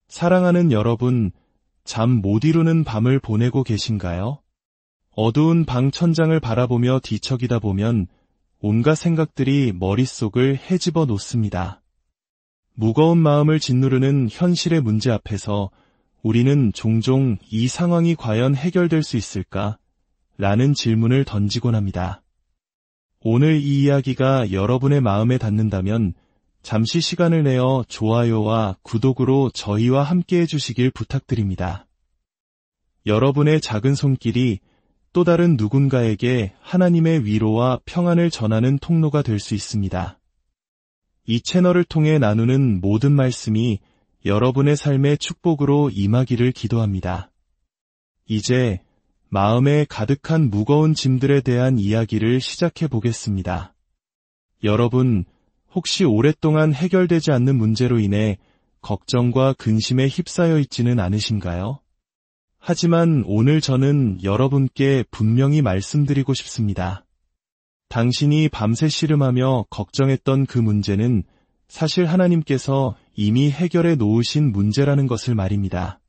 사랑하는 여러분, 잠 못 이루는 밤을 보내고 계신가요? 어두운 방 천장을 바라보며 뒤척이다 보면 온갖 생각들이 머릿속을 헤집어 놓습니다. 무거운 마음을 짓누르는 현실의 문제 앞에서 우리는 종종 이 상황이 과연 해결될 수 있을까? 라는 질문을 던지곤 합니다. 오늘 이 이야기가 여러분의 마음에 닿는다면 잠시 시간을 내어 좋아요와 구독으로 저희와 함께 해주시길 부탁드립니다. 여러분의 작은 손길이 또 다른 누군가에게 하나님의 위로와 평안을 전하는 통로가 될 수 있습니다. 이 채널을 통해 나누는 모든 말씀이 여러분의 삶의 축복으로 임하기를 기도합니다. 이제 마음에 가득한 무거운 짐들에 대한 이야기를 시작해 보겠습니다. 여러분, 혹시 오랫동안 해결되지 않는 문제로 인해 걱정과 근심에 휩싸여 있지는 않으신가요? 하지만 오늘 저는 여러분께 분명히 말씀드리고 싶습니다. 당신이 밤새 씨름하며 걱정했던 그 문제는 사실 하나님께서 이미 해결해 놓으신 문제라는 것을 말입니다.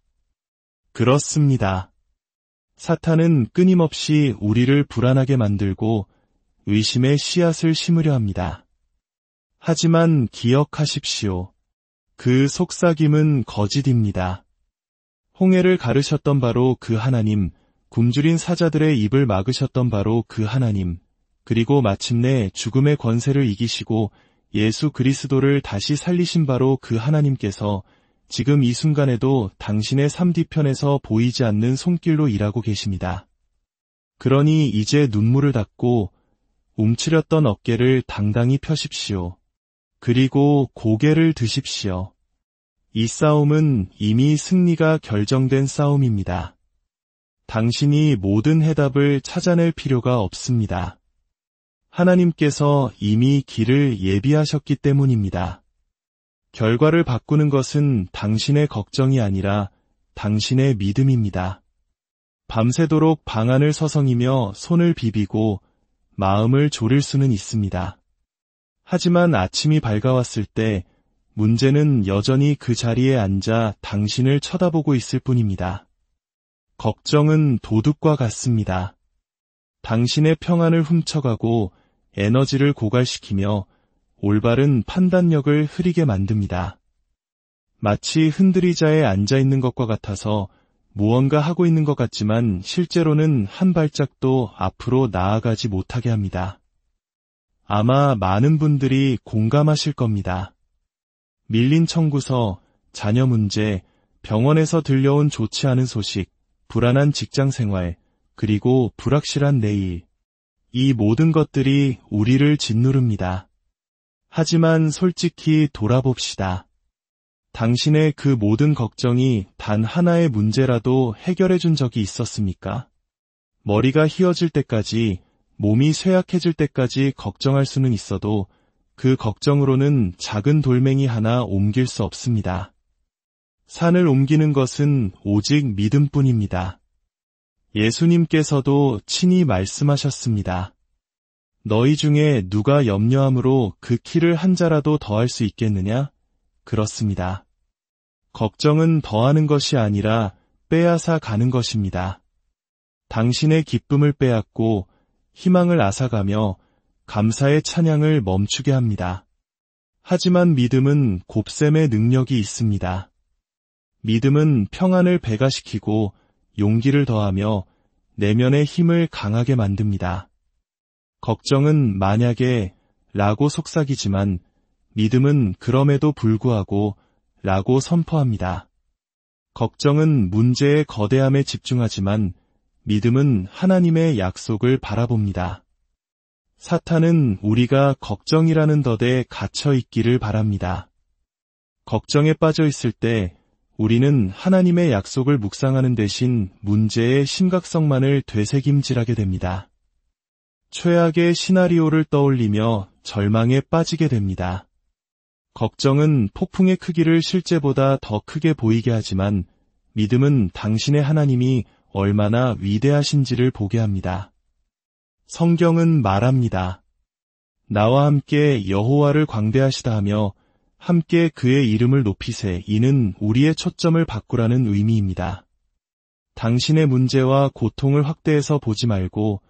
그렇습니다. 사탄은 끊임없이 우리를 불안하게 만들고 의심의 씨앗을 심으려 합니다. 하지만 기억하십시오. 그 속삭임은 거짓입니다. 홍해를 가르셨던 바로 그 하나님, 굶주린 사자들의 입을 막으셨던 바로 그 하나님, 그리고 마침내 죽음의 권세를 이기시고 예수 그리스도를 다시 살리신 바로 그 하나님께서 지금 이 순간에도 당신의 삶 뒤편에서 보이지 않는 손길로 일하고 계십니다. 그러니 이제 눈물을 닦고 움츠렸던 어깨를 당당히 펴십시오. 그리고 고개를 드십시오. 이 싸움은 이미 승리가 결정된 싸움입니다. 당신이 모든 해답을 찾아낼 필요가 없습니다. 하나님께서 이미 길을 예비하셨기 때문입니다. 결과를 바꾸는 것은 당신의 걱정이 아니라 당신의 믿음입니다. 밤새도록 방안을 서성이며 손을 비비고 마음을 졸일 수는 있습니다. 하지만 아침이 밝아왔을 때 문제는 여전히 그 자리에 앉아 당신을 쳐다보고 있을 뿐입니다. 걱정은 도둑과 같습니다. 당신의 평안을 훔쳐가고 에너지를 고갈시키며 올바른 판단력을 흐리게 만듭니다. 마치 흔들의자에 앉아있는 것과 같아서 무언가 하고 있는 것 같지만 실제로는 한 발짝도 앞으로 나아가지 못하게 합니다. 아마 많은 분들이 공감하실 겁니다. 밀린 청구서, 자녀 문제, 병원에서 들려온 좋지 않은 소식, 불안한 직장 생활, 그리고 불확실한 내일. 이 모든 것들이 우리를 짓누릅니다. 하지만 솔직히 돌아봅시다. 당신의 그 모든 걱정이 단 하나의 문제라도 해결해 준 적이 있었습니까? 머리가 휘어질 때까지, 몸이 쇠약해질 때까지 걱정할 수는 있어도 그 걱정으로는 작은 돌멩이 하나 옮길 수 없습니다. 산을 옮기는 것은 오직 믿음뿐입니다. 예수님께서도 친히 말씀하셨습니다. 너희 중에 누가 염려함으로 그 키를 한 자라도 더할 수 있겠느냐? 그렇습니다. 걱정은 더하는 것이 아니라 빼앗아 가는 것입니다. 당신의 기쁨을 빼앗고 희망을 앗아가며 감사의 찬양을 멈추게 합니다. 하지만 믿음은 곱셈의 능력이 있습니다. 믿음은 평안을 배가시키고 용기를 더하며 내면의 힘을 강하게 만듭니다. 걱정은 만약에 라고 속삭이지만 믿음은 그럼에도 불구하고 라고 선포합니다. 걱정은 문제의 거대함에 집중하지만 믿음은 하나님의 약속을 바라봅니다. 사탄은 우리가 걱정이라는 덫에 갇혀 있기를 바랍니다. 걱정에 빠져 있을 때 우리는 하나님의 약속을 묵상하는 대신 문제의 심각성만을 되새김질하게 됩니다. 최악의 시나리오를 떠올리며 절망에 빠지게 됩니다. 걱정은 폭풍의 크기를 실제보다 더 크게 보이게 하지만 믿음은 당신의 하나님이 얼마나 위대하신지를 보게 합니다. 성경은 말합니다. 나와 함께 여호와를 광대하시다 하며 함께 그의 이름을 높이세. 이는 우리의 초점을 바꾸라는 의미입니다. 당신의 문제와 고통을 확대해서 보지 말고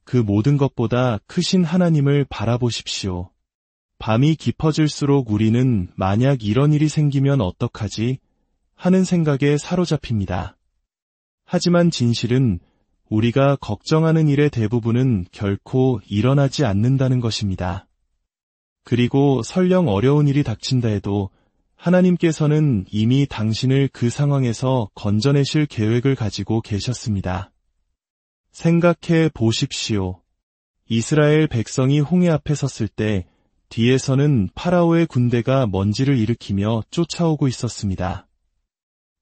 그 모든 것보다 크신 하나님을 바라보십시오. 밤이 깊어질수록 우리는 만약 이런 일이 생기면 어떡하지? 하는 생각에 사로잡힙니다. 하지만 진실은 우리가 걱정하는 일의 대부분은 결코 일어나지 않는다는 것입니다. 그리고 설령 어려운 일이 닥친다 해도 하나님께서는 이미 당신을 그 상황에서 건져내실 계획을 가지고 계셨습니다. 생각해 보십시오. 이스라엘 백성이 홍해 앞에 섰을 때 뒤에서는 파라오의 군대가 먼지를 일으키며 쫓아오고 있었습니다.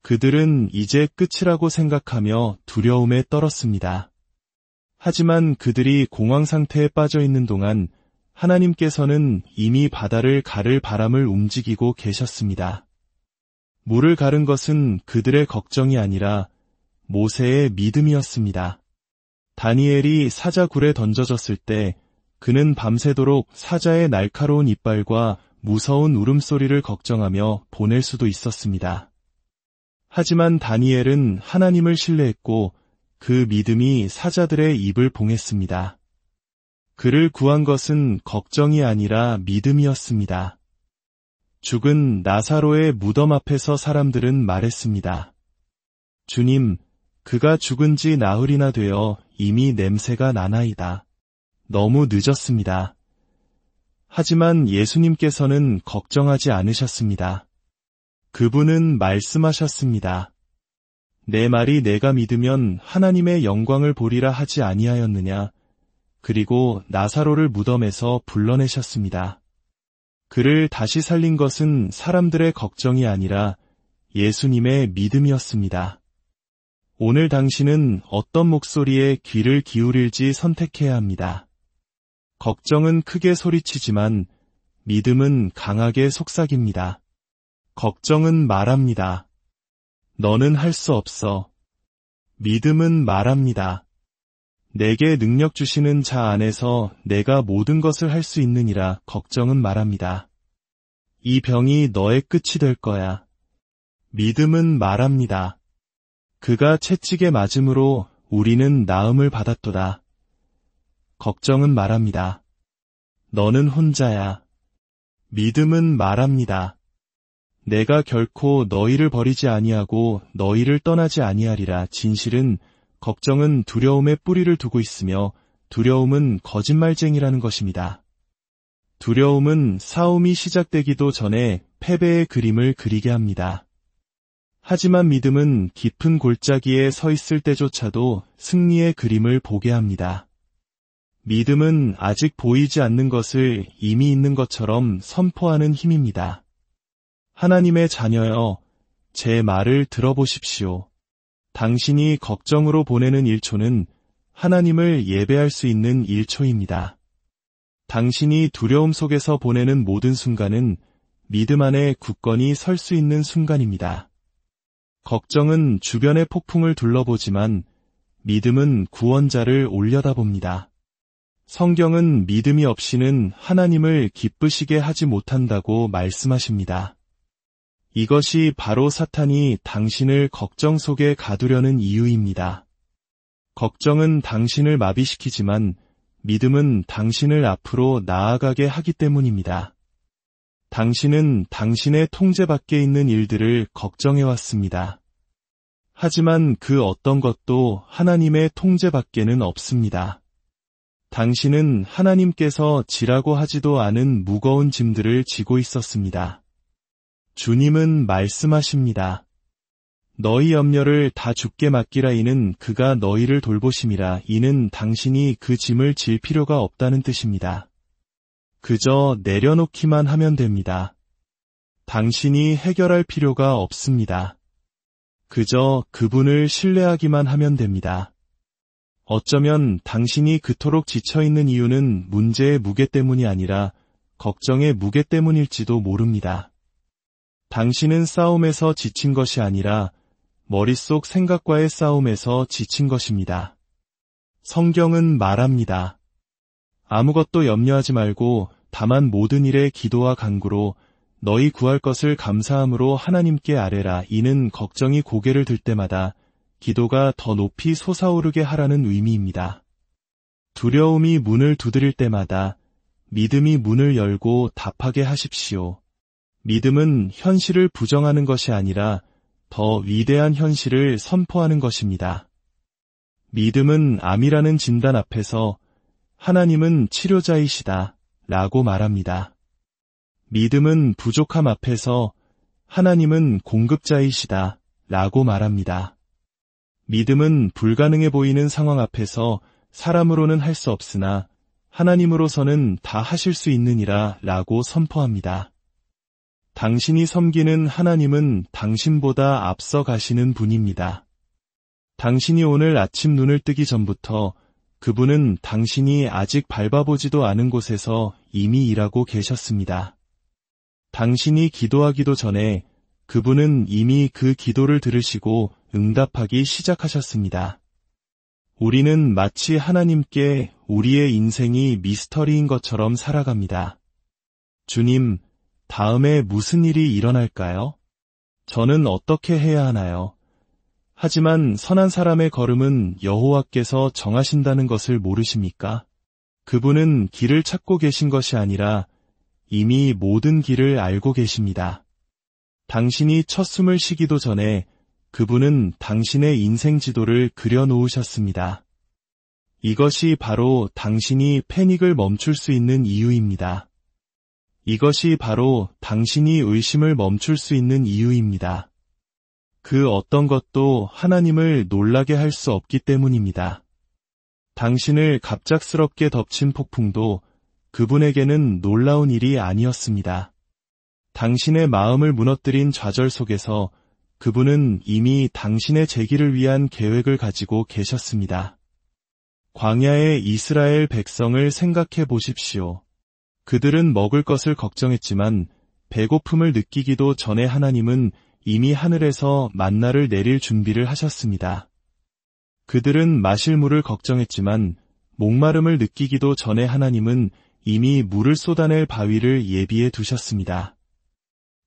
그들은 이제 끝이라고 생각하며 두려움에 떨었습니다. 하지만 그들이 공황 상태에 빠져 있는 동안 하나님께서는 이미 바다를 가를 바람을 움직이고 계셨습니다. 물을 가른 것은 그들의 걱정이 아니라 모세의 믿음이었습니다. 다니엘이 사자 굴에 던져졌을 때 그는 밤새도록 사자의 날카로운 이빨과 무서운 울음소리를 걱정하며 보낼 수도 있었습니다. 하지만 다니엘은 하나님을 신뢰했고 그 믿음이 사자들의 입을 봉했습니다. 그를 구한 것은 걱정이 아니라 믿음이었습니다. 죽은 나사로의 무덤 앞에서 사람들은 말했습니다. 주님, 그가 죽은 지 나흘이나 되어 이미 냄새가 나나이다. 너무 늦었습니다. 하지만 예수님께서는 걱정하지 않으셨습니다. 그분은 말씀하셨습니다. 내 말이 내가 믿으면 하나님의 영광을 보리라 하지 아니하였느냐. 그리고 나사로를 무덤에서 불러내셨습니다. 그를 다시 살린 것은 사람들의 걱정이 아니라 예수님의 믿음이었습니다. 오늘 당신은 어떤 목소리에 귀를 기울일지 선택해야 합니다. 걱정은 크게 소리치지만 믿음은 강하게 속삭입니다. 걱정은 말합니다. 너는 할 수 없어. 믿음은 말합니다. 내게 능력 주시는 자 안에서 내가 모든 것을 할 수 있느니라. 걱정은 말합니다. 이 병이 너의 끝이 될 거야. 믿음은 말합니다. 그가 채찍에 맞음으로 우리는 나음을 받았도다. 걱정은 말합니다. 너는 혼자야. 믿음은 말합니다. 내가 결코 너희를 버리지 아니하고 너희를 떠나지 아니하리라. 진실은 걱정은 두려움에 뿌리를 두고 있으며 두려움은 거짓말쟁이라는 것입니다. 두려움은 싸움이 시작되기도 전에 패배의 그림을 그리게 합니다. 하지만 믿음은 깊은 골짜기에 서 있을 때조차도 승리의 그림을 보게 합니다. 믿음은 아직 보이지 않는 것을 이미 있는 것처럼 선포하는 힘입니다. 하나님의 자녀여, 제 말을 들어보십시오. 당신이 걱정으로 보내는 1초는 하나님을 예배할 수 있는 1초입니다. 당신이 두려움 속에서 보내는 모든 순간은 믿음 안에 굳건히 설 수 있는 순간입니다. 걱정은 주변의 폭풍을 둘러보지만 믿음은 구원자를 올려다봅니다. 성경은 믿음이 없이는 하나님을 기쁘시게 하지 못한다고 말씀하십니다. 이것이 바로 사탄이 당신을 걱정 속에 가두려는 이유입니다. 걱정은 당신을 마비시키지만 믿음은 당신을 앞으로 나아가게 하기 때문입니다. 당신은 당신의 통제 밖에 있는 일들을 걱정해왔습니다. 하지만 그 어떤 것도 하나님의 통제 밖에는 없습니다. 당신은 하나님께서 지라고 하지도 않은 무거운 짐들을 지고 있었습니다. 주님은 말씀하십니다. 너희 염려를 다 주께 맡기라. 이는 그가 너희를 돌보심이라. 이는 당신이 그 짐을 질 필요가 없다는 뜻입니다. 그저 내려놓기만 하면 됩니다. 당신이 해결할 필요가 없습니다. 그저 그분을 신뢰하기만 하면 됩니다. 어쩌면 당신이 그토록 지쳐있는 이유는 문제의 무게 때문이 아니라 걱정의 무게 때문일지도 모릅니다. 당신은 싸움에서 지친 것이 아니라 머릿속 생각과의 싸움에서 지친 것입니다. 성경은 말합니다. 아무것도 염려하지 말고 다만 모든 일에 기도와 간구로 너희 구할 것을 감사함으로 하나님께 아뢰라. 이는 걱정이 고개를 들 때마다 기도가 더 높이 솟아오르게 하라는 의미입니다. 두려움이 문을 두드릴 때마다 믿음이 문을 열고 답하게 하십시오. 믿음은 현실을 부정하는 것이 아니라 더 위대한 현실을 선포하는 것입니다. 믿음은 암이라는 진단 앞에서 하나님은 치료자이시다 라고 말합니다. 믿음은 부족함 앞에서 하나님은 공급자이시다 라고 말합니다. 믿음은 불가능해 보이는 상황 앞에서 사람으로는 할 수 없으나 하나님으로서는 다 하실 수 있느니라 라고 선포합니다. 당신이 섬기는 하나님은 당신보다 앞서 가시는 분입니다. 당신이 오늘 아침 눈을 뜨기 전부터 그분은 당신이 아직 밟아보지도 않은 곳에서 이미 일하고 계셨습니다. 당신이 기도하기도 전에 그분은 이미 그 기도를 들으시고 응답하기 시작하셨습니다. 우리는 마치 하나님께 우리의 인생이 미스터리인 것처럼 살아갑니다. 주님, 다음에 무슨 일이 일어날까요? 저는 어떻게 해야 하나요? 하지만 선한 사람의 걸음은 여호와께서 정하신다는 것을 모르십니까? 그분은 길을 찾고 계신 것이 아니라 이미 모든 길을 알고 계십니다. 당신이 첫 숨을 쉬기도 전에 그분은 당신의 인생 지도를 그려놓으셨습니다. 이것이 바로 당신이 패닉을 멈출 수 있는 이유입니다. 이것이 바로 당신이 의심을 멈출 수 있는 이유입니다. 그 어떤 것도 하나님을 놀라게 할 수 없기 때문입니다. 당신을 갑작스럽게 덮친 폭풍도 그분에게는 놀라운 일이 아니었습니다. 당신의 마음을 무너뜨린 좌절 속에서 그분은 이미 당신의 재기를 위한 계획을 가지고 계셨습니다. 광야의 이스라엘 백성을 생각해 보십시오. 그들은 먹을 것을 걱정했지만 배고픔을 느끼기도 전에 하나님은 이미 하늘에서 만나를 내릴 준비를 하셨습니다. 그들은 마실 물을 걱정했지만 목마름을 느끼기도 전에 하나님은 이미 물을 쏟아낼 바위를 예비해 두셨습니다.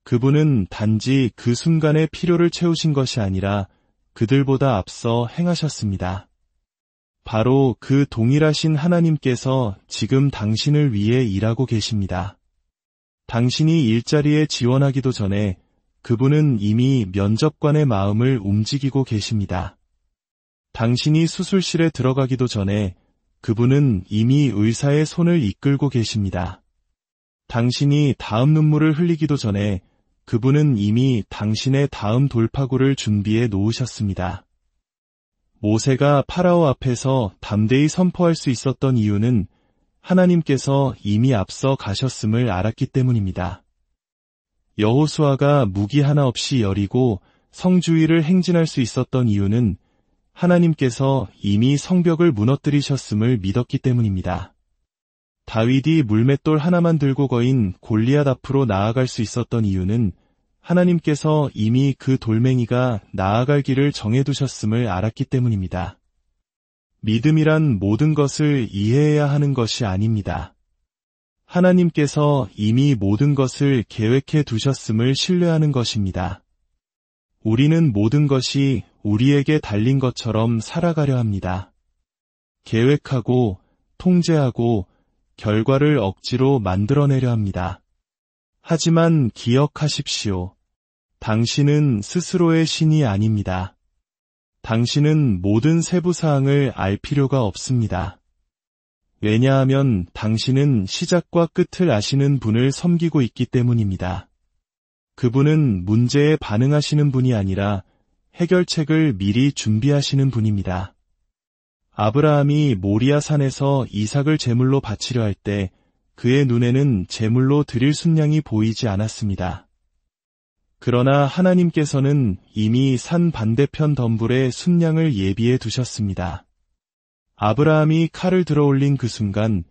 그분은 단지 그 순간의 필요를 채우신 것이 아니라 그들보다 앞서 행하셨습니다. 바로 그 동일하신 하나님께서 지금 당신을 위해 일하고 계십니다. 당신이 일자리에 지원하기도 전에 그분은 이미 면접관의 마음을 움직이고 계십니다. 당신이 수술실에 들어가기도 전에 그분은 이미 의사의 손을 이끌고 계십니다. 당신이 다음 눈물을 흘리기도 전에 그분은 이미 당신의 다음 돌파구를 준비해 놓으셨습니다. 모세가 파라오 앞에서 담대히 선포할 수 있었던 이유는 하나님께서 이미 앞서 가셨음을 알았기 때문입니다. 여호수아가 무기 하나 없이 여리고 성주위를 행진할 수 있었던 이유는 하나님께서 이미 성벽을 무너뜨리셨음을 믿었기 때문입니다. 다윗이 물맷돌 하나만 들고 거인 골리앗 앞으로 나아갈 수 있었던 이유는 하나님께서 이미 그 돌멩이가 나아갈 길을 정해두셨음을 알았기 때문입니다. 믿음이란 모든 것을 이해해야 하는 것이 아닙니다. 하나님께서 이미 모든 것을 계획해 두셨음을 신뢰하는 것입니다. 우리는 모든 것이 우리에게 달린 것처럼 살아가려 합니다. 계획하고 통제하고 결과를 억지로 만들어내려 합니다. 하지만 기억하십시오. 당신은 스스로의 신이 아닙니다. 당신은 모든 세부사항을 알 필요가 없습니다. 왜냐하면 당신은 시작과 끝을 아시는 분을 섬기고 있기 때문입니다. 그분은 문제에 반응하시는 분이 아니라 해결책을 미리 준비하시는 분입니다. 아브라함이 모리아 산에서 이삭을 제물로 바치려 할 때 그의 눈에는 제물로 드릴 순양이 보이지 않았습니다. 그러나 하나님께서는 이미 산 반대편 덤불에 순양을 예비해 두셨습니다. 아브라함이 칼을 들어올린 그 순간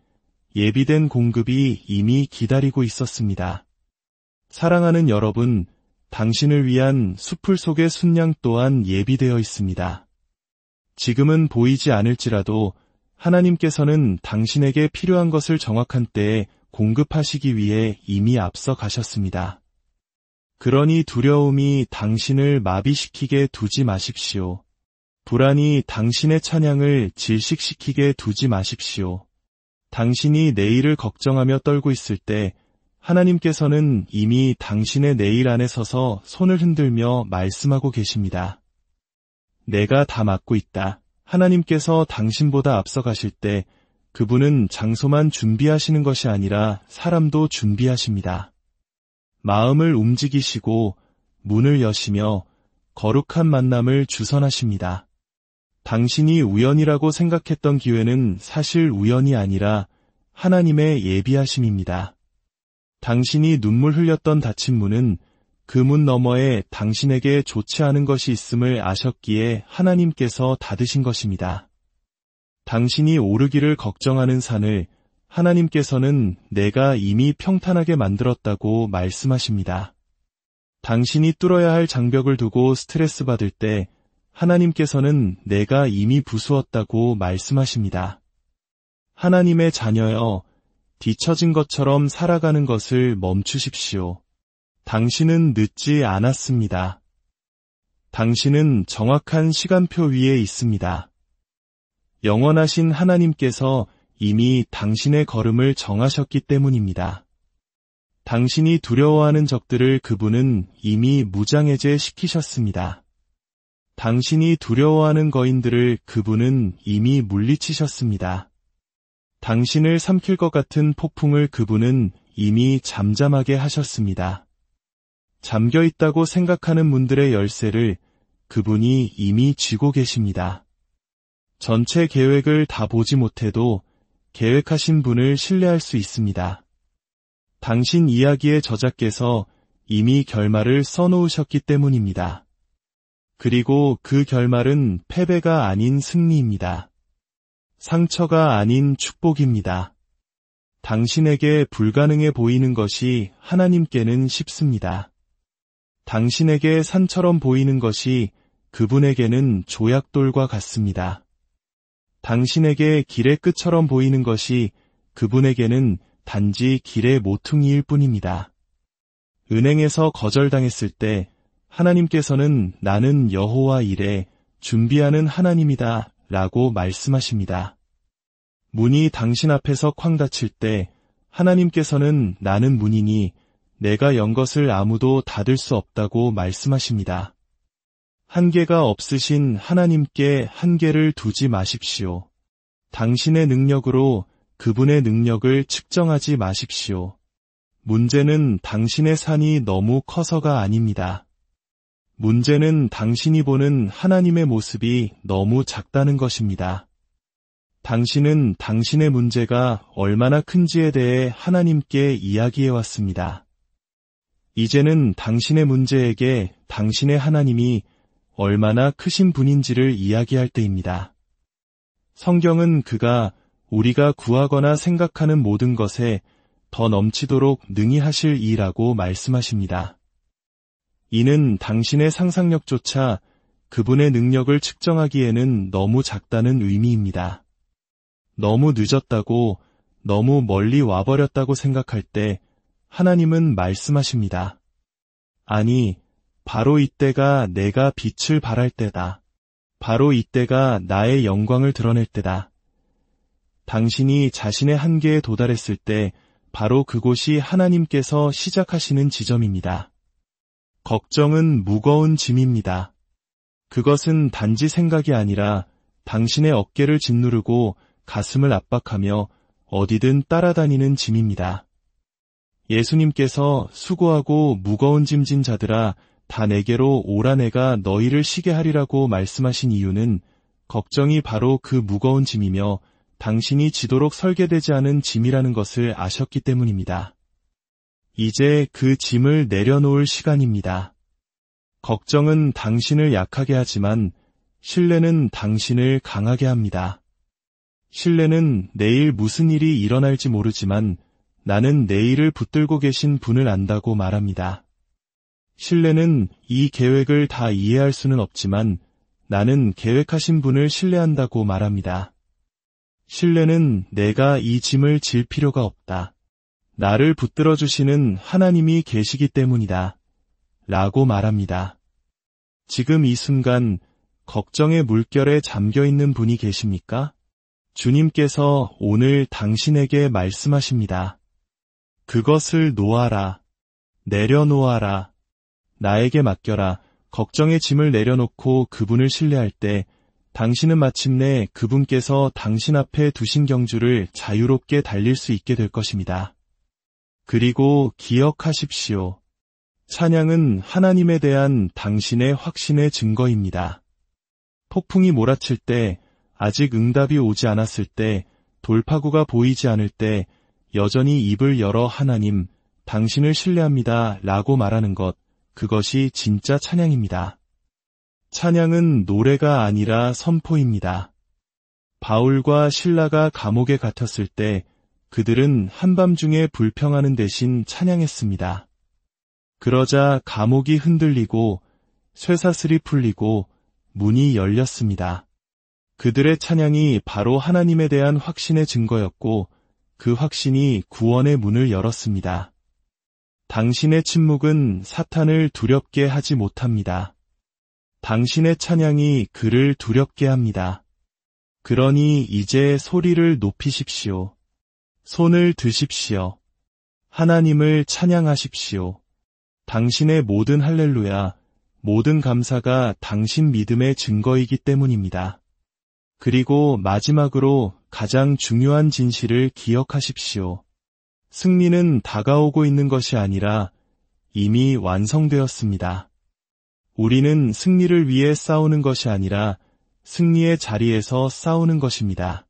예비된 공급이 이미 기다리고 있었습니다. 사랑하는 여러분, 당신을 위한 수풀 속의 순양 또한 예비되어 있습니다. 지금은 보이지 않을지라도 하나님께서는 당신에게 필요한 것을 정확한 때에 공급하시기 위해 이미 앞서 가셨습니다. 그러니 두려움이 당신을 마비시키게 두지 마십시오. 불안이 당신의 찬양을 질식시키게 두지 마십시오. 당신이 내일을 걱정하며 떨고 있을 때 하나님께서는 이미 당신의 내일 안에 서서 손을 흔들며 말씀하고 계십니다. 내가 다 막고 있다. 하나님께서 당신보다 앞서가실 때 그분은 장소만 준비하시는 것이 아니라 사람도 준비하십니다. 마음을 움직이시고 문을 여시며 거룩한 만남을 주선하십니다. 당신이 우연이라고 생각했던 기회는 사실 우연이 아니라 하나님의 예비하심입니다. 당신이 눈물 흘렸던 닫힌 문은 그 문 너머에 당신에게 좋지 않은 것이 있음을 아셨기에 하나님께서 닫으신 것입니다. 당신이 오르기를 걱정하는 산을 하나님께서는 내가 이미 평탄하게 만들었다고 말씀하십니다. 당신이 뚫어야 할 장벽을 두고 스트레스 받을 때 하나님께서는 내가 이미 부수었다고 말씀하십니다. 하나님의 자녀여, 뒤처진 것처럼 살아가는 것을 멈추십시오. 당신은 늦지 않았습니다. 당신은 정확한 시간표 위에 있습니다. 영원하신 하나님께서 이미 당신의 걸음을 정하셨기 때문입니다. 당신이 두려워하는 적들을 그분은 이미 무장해제 시키셨습니다. 당신이 두려워하는 거인들을 그분은 이미 물리치셨습니다. 당신을 삼킬 것 같은 폭풍을 그분은 이미 잠잠하게 하셨습니다. 잠겨있다고 생각하는 문들의 열쇠를 그분이 이미 쥐고 계십니다. 전체 계획을 다 보지 못해도 계획하신 분을 신뢰할 수 있습니다. 당신 이야기의 저자께서 이미 결말을 써놓으셨기 때문입니다. 그리고 그 결말은 패배가 아닌 승리입니다. 상처가 아닌 축복입니다. 당신에게 불가능해 보이는 것이 하나님께는 쉽습니다. 당신에게 산처럼 보이는 것이 그분에게는 조약돌과 같습니다. 당신에게 길의 끝처럼 보이는 것이 그분에게는 단지 길의 모퉁이일 뿐입니다. 은행에서 거절당했을 때 하나님께서는 나는 여호와 이레 준비하는 하나님이다 라고 말씀하십니다. 문이 당신 앞에서 쾅 닫힐 때 하나님께서는 나는 문이니 내가 연 것을 아무도 닫을 수 없다고 말씀하십니다. 한계가 없으신 하나님께 한계를 두지 마십시오. 당신의 능력으로 그분의 능력을 측정하지 마십시오. 문제는 당신의 산이 너무 커서가 아닙니다. 문제는 당신이 보는 하나님의 모습이 너무 작다는 것입니다. 당신은 당신의 문제가 얼마나 큰지에 대해 하나님께 이야기해왔습니다. 이제는 당신의 문제에게 당신의 하나님이 얼마나 크신 분인지를 이야기할 때입니다. 성경은 그가 우리가 구하거나 생각하는 모든 것에 더 넘치도록 능히 하실 이라고 말씀하십니다. 이는 당신의 상상력조차 그분의 능력을 측정하기에는 너무 작다는 의미입니다. 너무 늦었다고, 너무 멀리 와버렸다고 생각할 때 하나님은 말씀하십니다. 아니, 바로 이때가 내가 빛을 발할 때다. 바로 이때가 나의 영광을 드러낼 때다. 당신이 자신의 한계에 도달했을 때 바로 그곳이 하나님께서 시작하시는 지점입니다. 걱정은 무거운 짐입니다. 그것은 단지 생각이 아니라 당신의 어깨를 짓누르고 가슴을 압박하며 어디든 따라다니는 짐입니다. 예수님께서 수고하고 무거운 짐진 자들아 다 내게로 오라 내가 너희를 쉬게 하리라고 말씀하신 이유는 걱정이 바로 그 무거운 짐이며 당신이 지도록 설계되지 않은 짐이라는 것을 아셨기 때문입니다. 이제 그 짐을 내려놓을 시간입니다. 걱정은 당신을 약하게 하지만 신뢰는 당신을 강하게 합니다. 신뢰는 내일 무슨 일이 일어날지 모르지만 나는 내일을 붙들고 계신 분을 안다고 말합니다. 신뢰는 이 계획을 다 이해할 수는 없지만 나는 계획하신 분을 신뢰한다고 말합니다. 신뢰는 내가 이 짐을 질 필요가 없다. 나를 붙들어 주시는 하나님이 계시기 때문이다. 라고 말합니다. 지금 이 순간 걱정의 물결에 잠겨 있는 분이 계십니까? 주님께서 오늘 당신에게 말씀하십니다. 그것을 놓아라. 내려놓아라. 나에게 맡겨라. 걱정의 짐을 내려놓고 그분을 신뢰할 때 당신은 마침내 그분께서 당신 앞에 두신 경주를 자유롭게 달릴 수 있게 될 것입니다. 그리고 기억하십시오. 찬양은 하나님에 대한 당신의 확신의 증거입니다. 폭풍이 몰아칠 때, 아직 응답이 오지 않았을 때, 돌파구가 보이지 않을 때 여전히 입을 열어 하나님, 당신을 신뢰합니다 라고 말하는 것, 그것이 진짜 찬양입니다. 찬양은 노래가 아니라 선포입니다. 바울과 실라가 감옥에 갇혔을 때 그들은 한밤중에 불평하는 대신 찬양했습니다. 그러자 감옥이 흔들리고 쇠사슬이 풀리고 문이 열렸습니다. 그들의 찬양이 바로 하나님에 대한 확신의 증거였고 그 확신이 구원의 문을 열었습니다. 당신의 침묵은 사탄을 두렵게 하지 못합니다. 당신의 찬양이 그를 두렵게 합니다. 그러니 이제 소리를 높이십시오. 손을 드십시오. 하나님을 찬양하십시오. 당신의 모든 할렐루야, 모든 감사가 당신 믿음의 증거이기 때문입니다. 그리고 마지막으로 가장 중요한 진실을 기억하십시오. 승리는 다가오고 있는 것이 아니라 이미 완성되었습니다. 우리는 승리를 위해 싸우는 것이 아니라 승리의 자리에서 싸우는 것입니다.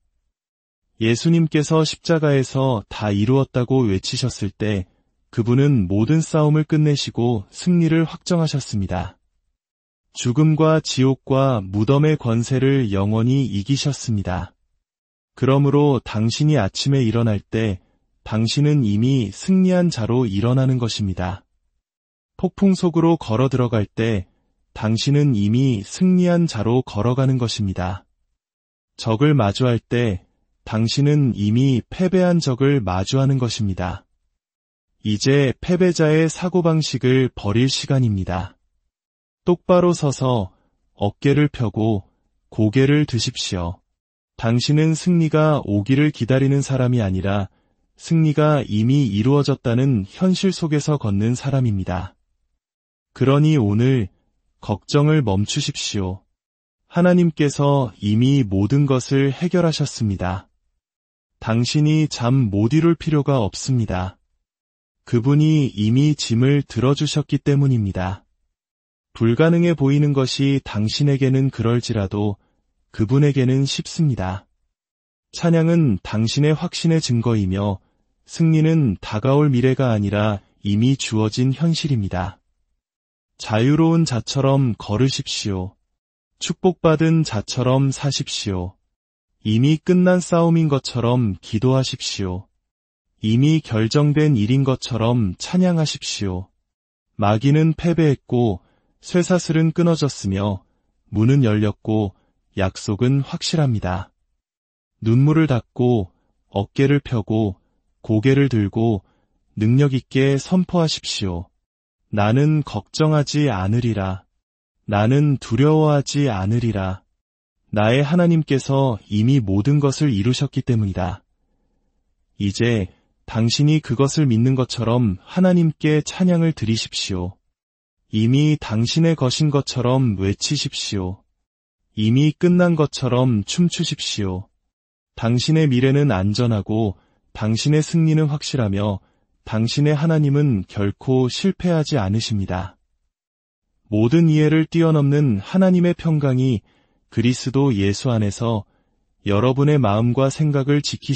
예수님께서 십자가에서 다 이루었다고 외치셨을 때 그분은 모든 싸움을 끝내시고 승리를 확정하셨습니다. 죽음과 지옥과 무덤의 권세를 영원히 이기셨습니다. 그러므로 당신이 아침에 일어날 때 당신은 이미 승리한 자로 일어나는 것입니다. 폭풍 속으로 걸어 들어갈 때 당신은 이미 승리한 자로 걸어가는 것입니다. 적을 마주할 때 당신은 이미 패배한 적을 마주하는 것입니다. 이제 패배자의 사고방식을 버릴 시간입니다. 똑바로 서서 어깨를 펴고 고개를 드십시오. 당신은 승리가 오기를 기다리는 사람이 아니라 승리가 이미 이루어졌다는 현실 속에서 걷는 사람입니다. 그러니 오늘 걱정을 멈추십시오. 하나님께서 이미 모든 것을 해결하셨습니다. 당신이 잠 못 이룰 필요가 없습니다. 그분이 이미 짐을 들어주셨기 때문입니다. 불가능해 보이는 것이 당신에게는 그럴지라도 그분에게는 쉽습니다. 찬양은 당신의 확신의 증거이며 승리는 다가올 미래가 아니라 이미 주어진 현실입니다. 자유로운 자처럼 걸으십시오. 축복받은 자처럼 사십시오. 이미 끝난 싸움인 것처럼 기도하십시오. 이미 결정된 일인 것처럼 찬양하십시오. 마귀는 패배했고 쇠사슬은 끊어졌으며 문은 열렸고 약속은 확실합니다. 눈물을 닦고 어깨를 펴고 고개를 들고 능력 있게 선포하십시오. 나는 걱정하지 않으리라. 나는 두려워하지 않으리라. 나의 하나님께서 이미 모든 것을 이루셨기 때문이다. 이제 당신이 그것을 믿는 것처럼 하나님께 찬양을 드리십시오. 이미 당신의 것인 것처럼 외치십시오. 이미 끝난 것처럼 춤추십시오. 당신의 미래는 안전하고 당신의 승리는 확실하며 당신의 하나님은 결코 실패하지 않으십니다. 모든 이해를 뛰어넘는 하나님의 평강이 그리스도 예수 안에서 여러분의 마음과 생각을 지키시기